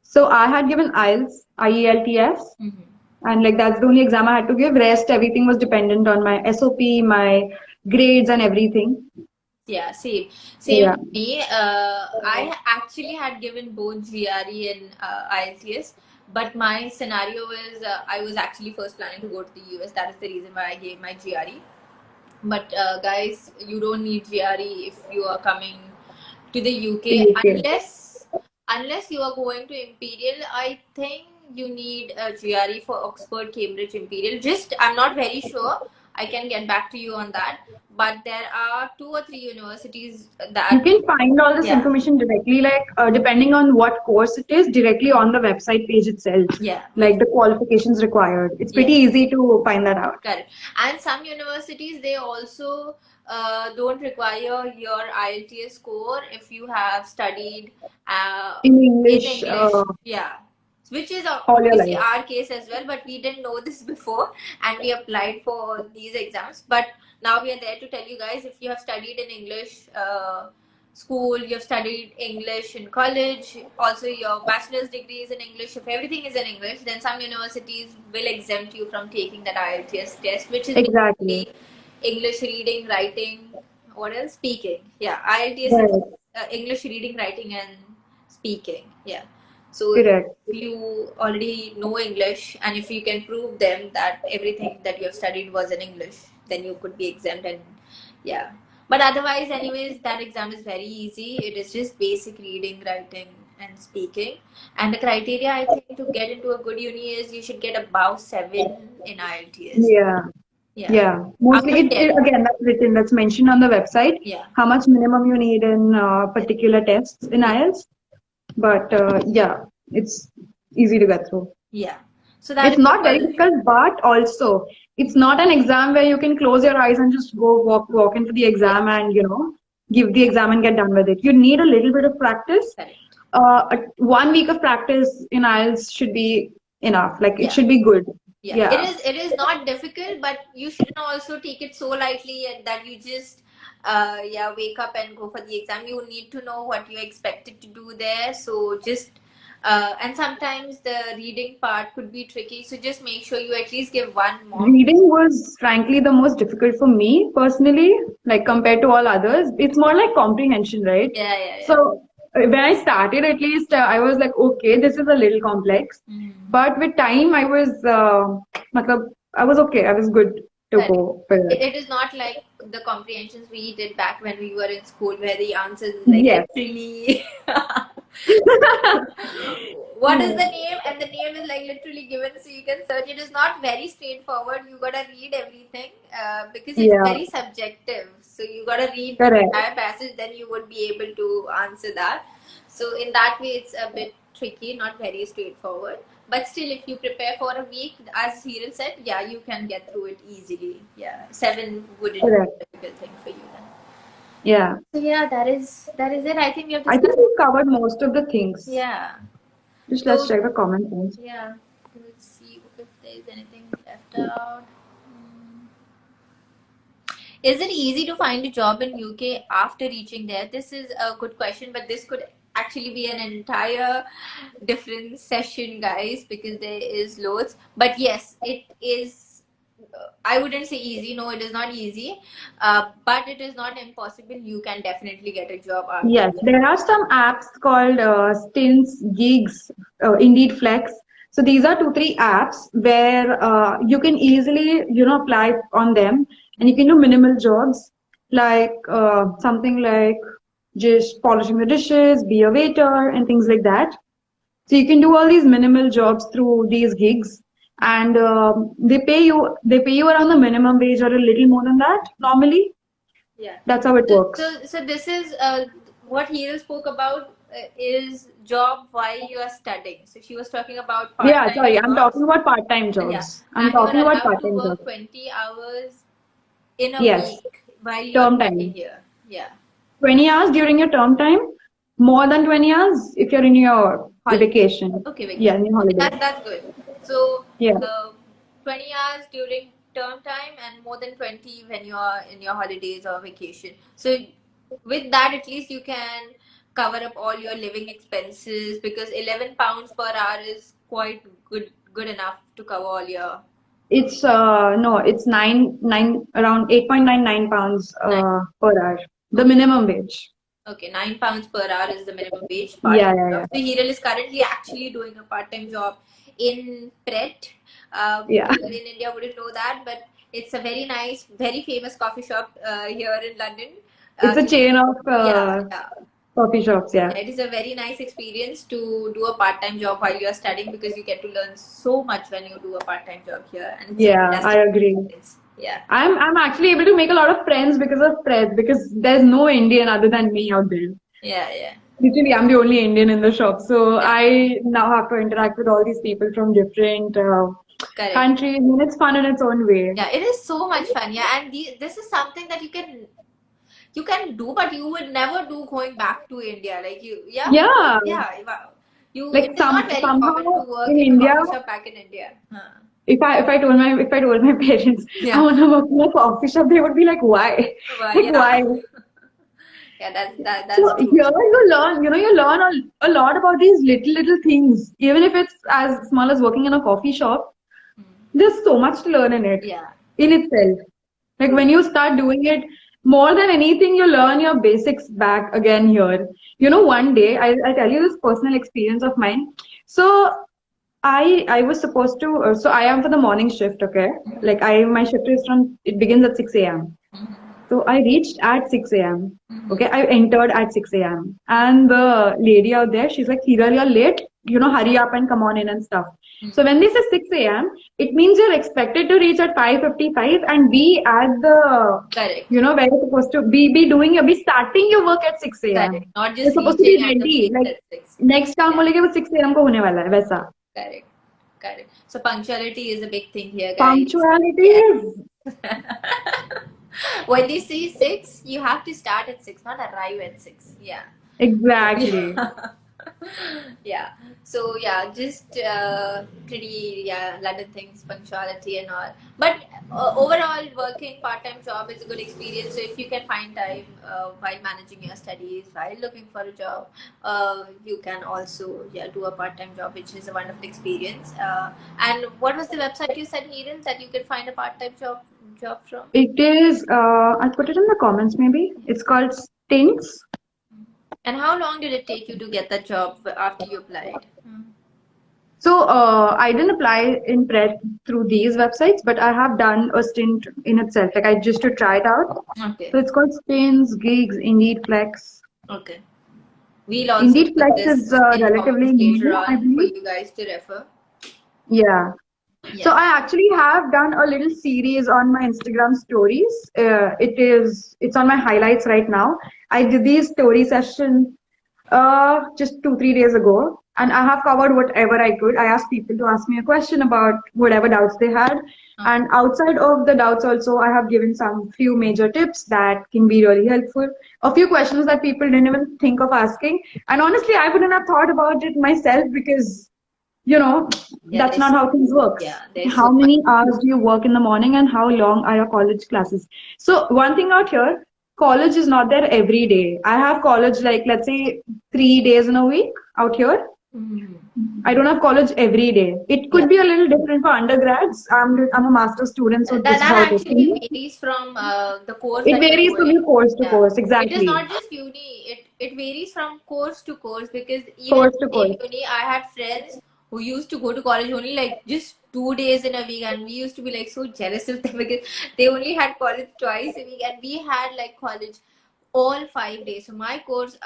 So I had given IELTS, IELTS, Mhm. and like that's the only exam I had to give. Rest, everything was dependent on my SOP, my grades, and everything. Yeah, same Yeah. for me. I actually had given both GRE and IELTS, but my scenario was I was actually first planning to go to the US. That is the reason why I gave my GRE. But guys, you don't need GRE if you are coming to the To UK UK. unless you are going to Imperial. I think you need a GRE for Oxford, Cambridge, Imperial. Just I'm not very sure. I can get back to you on that. But there are 2 or 3 universities You that can find all this yeah, information directly, like depending on what course it is, directly on the website page itself, yeah, like the qualifications required. It's pretty yeah. easy to find that out. Correct. And some universities, they also don't require your IELTS score if you have studied In in English, English. Yeah. Which is all your obviously life. our case as well, but we didn't know this before and we applied for these exams. But now we are there to tell you guys, if you have studied in English school, you've studied English in college, also your bachelor's degree is in English, if everything is in English, then some universities will exempt you from taking that IELTS test, which is Exactly. basically English reading, writing, what else? Speaking. Yeah, IELTS is Right. English reading, writing, and speaking. Yeah. So if Correct. you already know English and if you can prove them that everything that you have studied was in English, then you could be exempt, and yeah. But otherwise, anyways, that exam is very easy. It is just basic reading, writing, and speaking. And the criteria, I think, to get into a good uni is you should get above 7 in IELTS. Yeah. Yeah. Yeah. Out Mostly of it 10. again that's written, that's mentioned on the website, Yeah. how much minimum you need in particular tests in Yeah. IELTS. But yeah, it's easy to get through. Yeah. So that It's is not very all. difficult, but also it's not an exam where you can close your eyes and just go walk into the Yeah. exam and give the exam and get done with it. You need a little bit of practice. Correct. 1 week of practice in IELTS should be enough. Like it Yeah. should be good. Yeah, it Yeah. is. It is not difficult, but you shouldn't also take it so lightly and that you just, yeah, wake up and go for the exam. You need to know what you're expected to do there. So just And sometimes the reading part could be tricky. So just make sure you at least give one mock. Reading was frankly the most difficult for me personally, like compared to all others. It's more like comprehension, right? Yeah. So when I started, at least I was like, okay, this is a little complex. But with time, matlab, I was okay. I was good to Correct. go for it. It is not like the comprehensions we did back when we were in school, where the answers is like Yes. literally what is the name, and the name is like literally given, so you can search. It is not very straightforward. You gotta read everything because it's Yeah, very subjective. So you gotta read the correct. entire passage, then you would be able to answer that. So in that way, it's a bit tricky, not very straightforward. But still, if you prepare for a week, as Hiral said, yeah, you can get through it easily. Yeah, 7 wouldn't be Correct. a difficult thing for you then. Yeah. So yeah, that is it. I think we have I think discussed. we covered most of the things. Yeah. Just let's So check the comment points. yeah, let's see if there's anything left out. Is it easy to find a job in UK after reaching there? This is a good question, but this could actually be an entire different session, guys, because there is loads. But yes, it is. I wouldn't say easy. No, it is not easy. But it is not impossible. You can definitely get a job after. Yes, there are some apps called Stints, Gigs, Indeed Flex. So these are two, three apps where you can easily, apply on them, and you can do minimal jobs like something like just polishing the dishes, be a waiter, and things like that. So you can do all these minimal jobs through these gigs, and they pay you around the minimum wage or a little more than that normally. Yeah. That's how it works. So this is what Hiral spoke about is job while you are studying. So she was talking about Yeah, part-time sorry, I'm jobs. talking about part-time Yeah, jobs. I'm and you are talking about allowed to part-time work jobs. 20 hours in a Yes, week while you are term studying time. here. Yeah, 20 hours during your term time, more than 20 hours if you're in your holiday. vacation. Okay, Yeah, vacation. in your Okay, holiday. that's good. So Yeah. 20 hours during term time and more than 20 when you are in your holidays or vacation. So with that, at least you can cover up all your living expenses, because 11 pounds per hour is quite good enough to cover all your It's no, it's around 8.99 pounds nine. per hour. The Okay. minimum wage. Okay, 9 pounds per hour is the minimum wage Yeah, part-time yeah, job. yeah. So Hiral is currently actually doing a part-time job in Pret. Yeah. People in India wouldn't know that, but it's a very nice, very famous coffee shop here in London. It's a chain of Yeah. coffee shops, yeah. It is a very nice experience to do a part-time job while you are studying, because you get to learn so much when you do a part-time job here, and it's a Yeah, I fantastic agree. experience. Yeah. I'm actually able to make a lot of friends because of Press, because there's no Indian other than me out there. Yeah. Literally, I'm the only Indian in the shop, so Yeah. I now have to interact with all these people from different Correct. countries, and it's fun in its own way. Yeah, it is so much fun. Yeah, and this is something that you can do, but you would never do going back to India. Like Yeah, wow. like It is not very somehow common to work in in a India, coffee shop back in India. Huh. if I told my parents I Yeah. want to work in a coffee shop, they would be like, why? Well, Like why? yeah. Yeah, So that's true. here you learn a lot about these little things, even if it's as small as working in a coffee shop. There's so much to learn in it, Yeah. in itself. Like when you start doing it, more than anything, you learn your basics back again here. One day, I'll tell you this personal experience of mine. So I was supposed to, so I am for the morning shift, okay? Like my shift it begins at 6 a.m. So I reached at 6 a.m. Okay, I entered at 6 a.m. And the lady out there, she's like, Hiral, you're late. Hurry up and come on in and stuff. So when they say 6 a.m., it means you're expected to reach at 5:55 and be at the, Correct. where you're supposed to be starting your work at 6 Correct. a.m. Not You're just supposed to be reaching at the ready. place Like at 6. next काम बोलेंगे वो 6 a.m. को होने वाला है वैसा. Correct. Correct. So punctuality is a big thing here, guys. Punctuality Yeah. is When they say 6, you have to start at 6, not arrive at 6. Yeah. exactly. Yeah. So yeah, just pretty London things, punctuality and all. But overall, working part-time job is a good experience. So if you can find time while managing your studies, while looking for a job, you can also do a part-time job, which is a wonderful experience. And what was the website you said, Hiral, that you can find a part-time job from? It is, I'll put it in the comments maybe. It's called Stints. And how long did it take you to get that job after you applied? So I didn't apply in prep through these websites, but I have done a stint in itself. Like I just to try it out. Okay. So it's called Stints, Gigs, Indeed Flex. Okay. We'll also Indeed put Flex is this in relatively comments later new, I on for believe. you guys to refer. Yeah. So Yeah. I actually have done a little series on my Instagram stories. It's on my highlights right now. I did these story session just 2 3 days ago, and I have covered whatever I could. I asked people to ask me a question about whatever doubts they had, Okay. and outside of the doubts also, I have given some few major tips that can be really helpful. A few questions that people didn't even think of asking, and honestly, I wouldn't have thought about it myself because you know, Yeah, that's not how things works. there's How so much. many hours do you work in the morning and how long are your college classes? So one thing out here, college is not there every day. I have college like let's say 3 days in a week out here. Mhm. I don't have college every day. It Yeah. could be a little different for undergrads. I'm a master's student, so this is That how it is for actually me. varies from the course It that you're varies from doing. your course to Yeah. course, It is exactly. not just uni. It varies from course to course because even Course to in course. uni, I had friends who used to go to college only like just 2 days in a week, and we used to be like so jealous of them because they only had college twice a week, and we had like college all 5 days. So my course,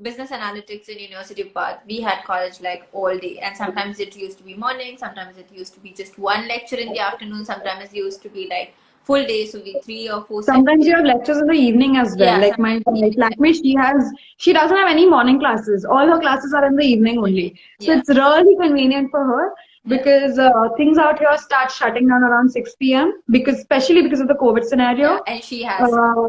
business analytics in University of Bath, we had college like all day, and sometimes it used to be morning, sometimes it used to be just one lecture in the afternoon, sometimes it used to be like full day, so we 3 or 4 Sometimes you sections. have lectures in the evening as well. Yeah, Like sometimes my evening flatmate, she doesn't have any morning classes. All her classes are in the evening lecture. only. So Yeah, it's really convenient for her yeah, because things out here start shutting down around 6 p.m. because especially because of the COVID yeah, scenario. and she has. Uh,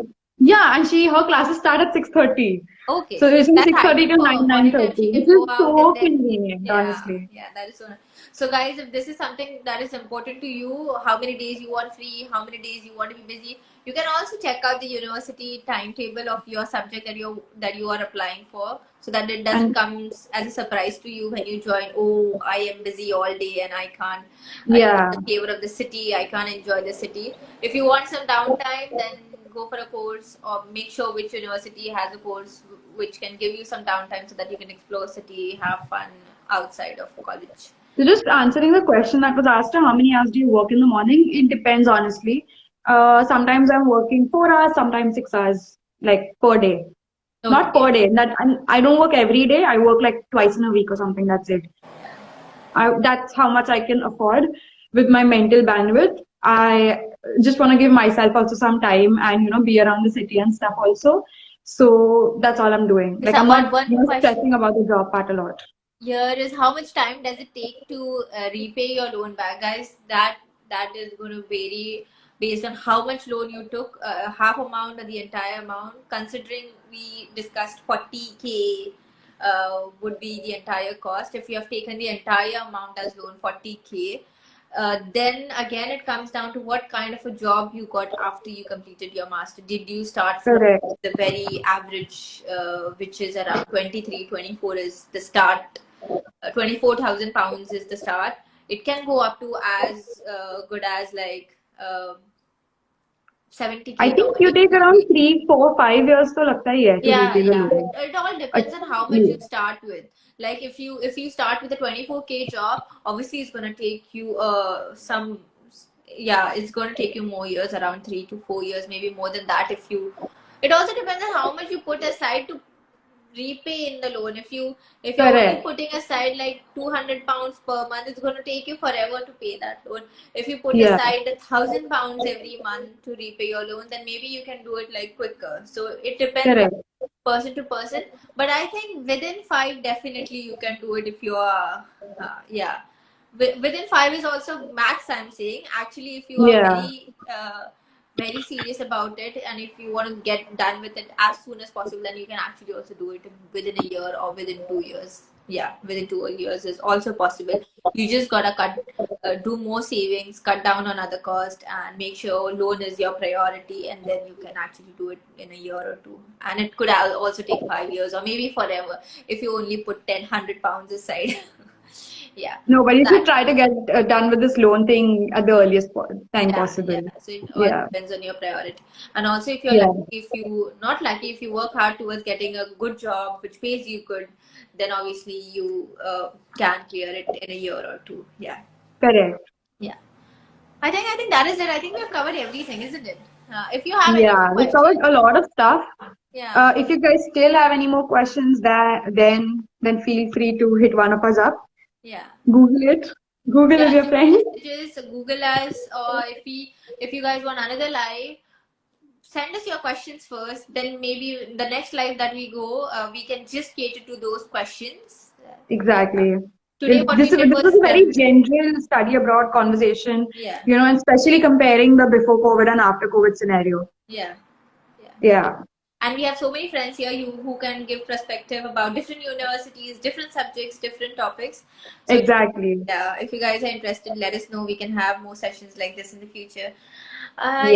yeah, and her classes start at 6:30. So Okay, it's from that's 6:30 ideal till for 9 her. Morning time 9:30, she which can is go out and so then convenient, honestly. that is so nice. So guys, if this is something that is important to you, how many days you want free, how many days you want to be busy, you can also check out the university timetable of your subject that you are applying for, so that it doesn't And come as a surprise to you when you join. Oh, I am busy all day and I can't take yeah. the flavor of the city. I can't enjoy the city. If you want some downtime, then go for a course or make sure which university has a course which can give you some downtime so that you can explore city, have fun outside of college. So just answering the question that was asked, how many hours do you work in the morning? It depends, honestly. Sometimes I'm working 4 hours, sometimes 6 hours, like per day. Not Okay. per day. That and I don't work every day. I work like twice in a week or something. That's it. That's how much I can afford with my mental bandwidth. I just want to give myself also some time and be around the city and stuff also. So that's all I'm doing. Like So I'm not one question stressing about the job part a lot. here is how much time does it take to repay your loan back, guys? That is going to vary based on how much loan you took, half amount or the entire amount. Considering we discussed 40K would be the entire cost. If you have taken the entire amount as loan, 40K, then again it comes down to what kind of a job you got after you completed your master. Did you start from Correct. the very average, which is around 23, 24 is the start, 24,000 pounds is the start. It can go up to as good as like I 70K think or you take around 80K. 3 4 5 years to लगता ही है to Yeah, repay the yeah. loan. It all depends on how much you Uh, start with. Like if you start with a 24K job, obviously it's gonna take you some, yeah, it's gonna take you more years, around 3 to 4 years, maybe more than that if you. It also depends on how much you put aside to repay in the loan. If you're only Correct. putting aside like 200 pounds per month, it's going to take you forever to pay that loan. If you put Yeah. aside 1,000 pounds every month to repay your loan, then maybe you can do it like quicker. So it depends Correct. person to person, but I think within 5 definitely you can do it if you are yeah, within 5 is also max, I'm saying. Actually, if you are Yeah. very very serious about it, and if you want to get done with it as soon as possible, then you can actually also do it within a year or within 2 years. Yeah, within 2 years is also possible. You just gotta do more savings, cut down on other costs, and make sure loan is your priority, and then you can actually do it in a year or two. And it could also take 5 years or maybe forever if you only put 10 100 pounds aside. Yeah. No, but you should That, try to get done with this loan thing at the earliest time yeah. possible. So it all Yeah, depends on your priority. And also, if you're yeah, lucky, if you not lucky, if you work hard towards getting a good job which pays you good, then obviously you can clear it in a year or two. Yeah. correct. Yeah. I think that is it. I think we've covered everything, isn't it? If you have any Yeah, more we covered questions, a lot of stuff. yeah, If you guys still have any more questions, then feel free to hit one of us up. yeah. Google it. Google is Yeah, your shoot me friend. messages, Google us, or if you guys want another live, send us your questions first. Then maybe the next live that we go, we can just cater to those questions. Yeah. Exactly. Today, what we did This was was a very celebrate. general study abroad conversation, Yeah, and especially comparing the before COVID and after COVID scenario. yeah, yeah. Yeah, And we have so many friends here who can give perspective about different universities, different subjects, different topics. So exactly. yeah, if you guys are interested, let us know. We can have more sessions like this in the future.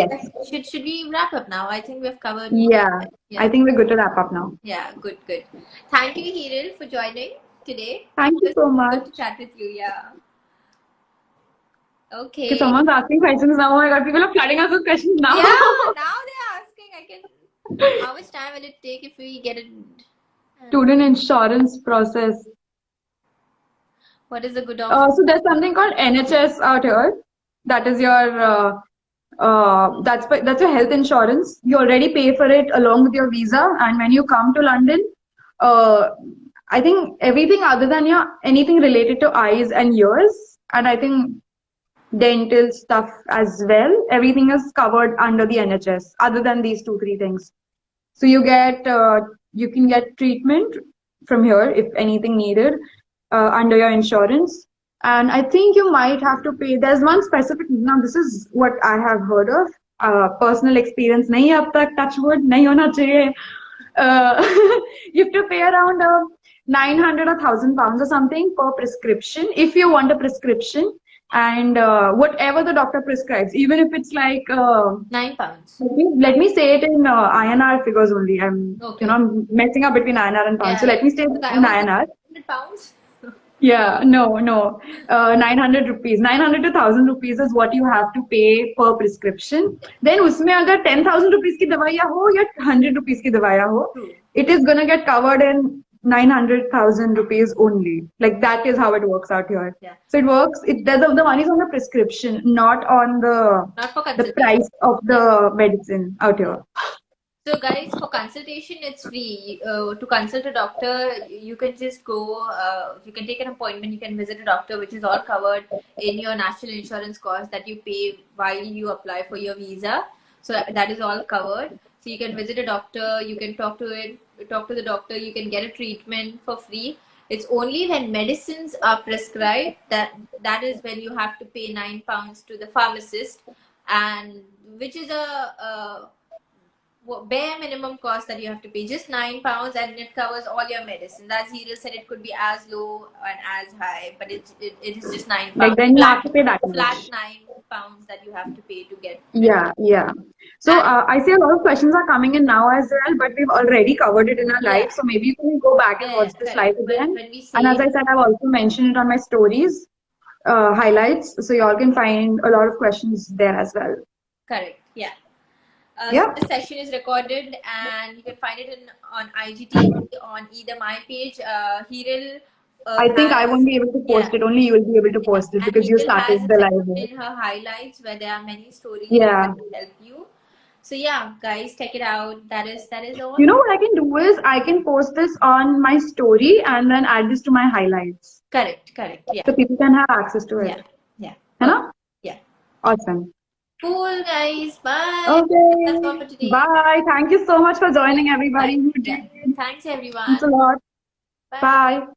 Yes. Should we wrap up now? I think we've covered more. Yeah. I Yeah, think we're good to wrap up now. yeah, good, good. Thank you, Hiral, for joining today. Thank It you was so much. good to chat with you. Yeah. Okay, Okay. someone's asking questions now. Oh my God, people are flooding us with questions now. Yeah, now they're asking. How much time will it take if we get it? Student insurance process. What is a good option? So there's something called NHS out here. That is your that's your health insurance. You already pay for it along with your visa, and when you come to London, uh, I think everything other than your anything related to eyes and ears, and I think dental stuff as well. Everything is covered under the NHS, other than these two three things. So you can get treatment from here if anything needed under your insurance. And I think you might have to pay. There's one specific. Now this is what I have heard of. Personal experience. नहीं अब तक touch wood नहीं होना चाहिए. Uh, you have to pay around 900 or 1,000 pounds or something per prescription if you want a prescription. And whatever the doctor prescribes, even if it's like £9. let me say it in INR figures only. Okay. I'm messing up between INR and pounds. Yeah, So let me say it I in was INR. £100. Yeah, no. 900 rupees. 900 to 1,000 rupees is what you have to pay per prescription. Then उसमें अगर 10,000 rupees की दवाइयाँ हो या 100 rupees की दवाइयाँ हो, True. it is gonna get covered in 900,000 rupees only. Like that is how it works out here. Yeah. So it works. The money is on the prescription, not on Not for the consultation. price of the medicine out here. So guys, for consultation, it's free. To consult a doctor, you can just go, you can take an appointment, you can visit a doctor, which is all covered in your national insurance cost that you pay while you apply for your visa. So that is all covered. So you can visit a doctor, you can talk to the doctor, you can get a treatment for free. It's only when medicines are prescribed that is when you have to pay £9 to the pharmacist, and which is a bare minimum cost that you have to pay, just £9, and it covers all your medicine. As Hiral said, it could be as low and as high, but it is just £9. Like then you have to pay that Flat much. £9 that you have to pay to get. Yeah. So I see a lot of questions are coming in now as well, but we've already covered it in our live. So maybe you can go back and watch this live again. When we And as I said, I've also mentioned it on my stories, highlights. So you all can find a lot of questions there as well. Correct. Yeah. Yeah. So the session is recorded, and you can find it on IGTV on either my page. Hiral. I think I won't be able to post it. Only you will be able to post it because you Hiral started has the a live. section in her highlights where there are many stories Yeah. that will help you. So yeah, guys, check it out. That is all. You know what I can do is I can post this on my story and then add this to my highlights. Correct. Yeah. So people can have access to it. Yeah. Hello? Yeah. Awesome. Cool, guys. Bye. Okay. That's all for today. Bye. Thank you so much for joining, everybody. Thanks, everyone. Thanks a lot. Bye.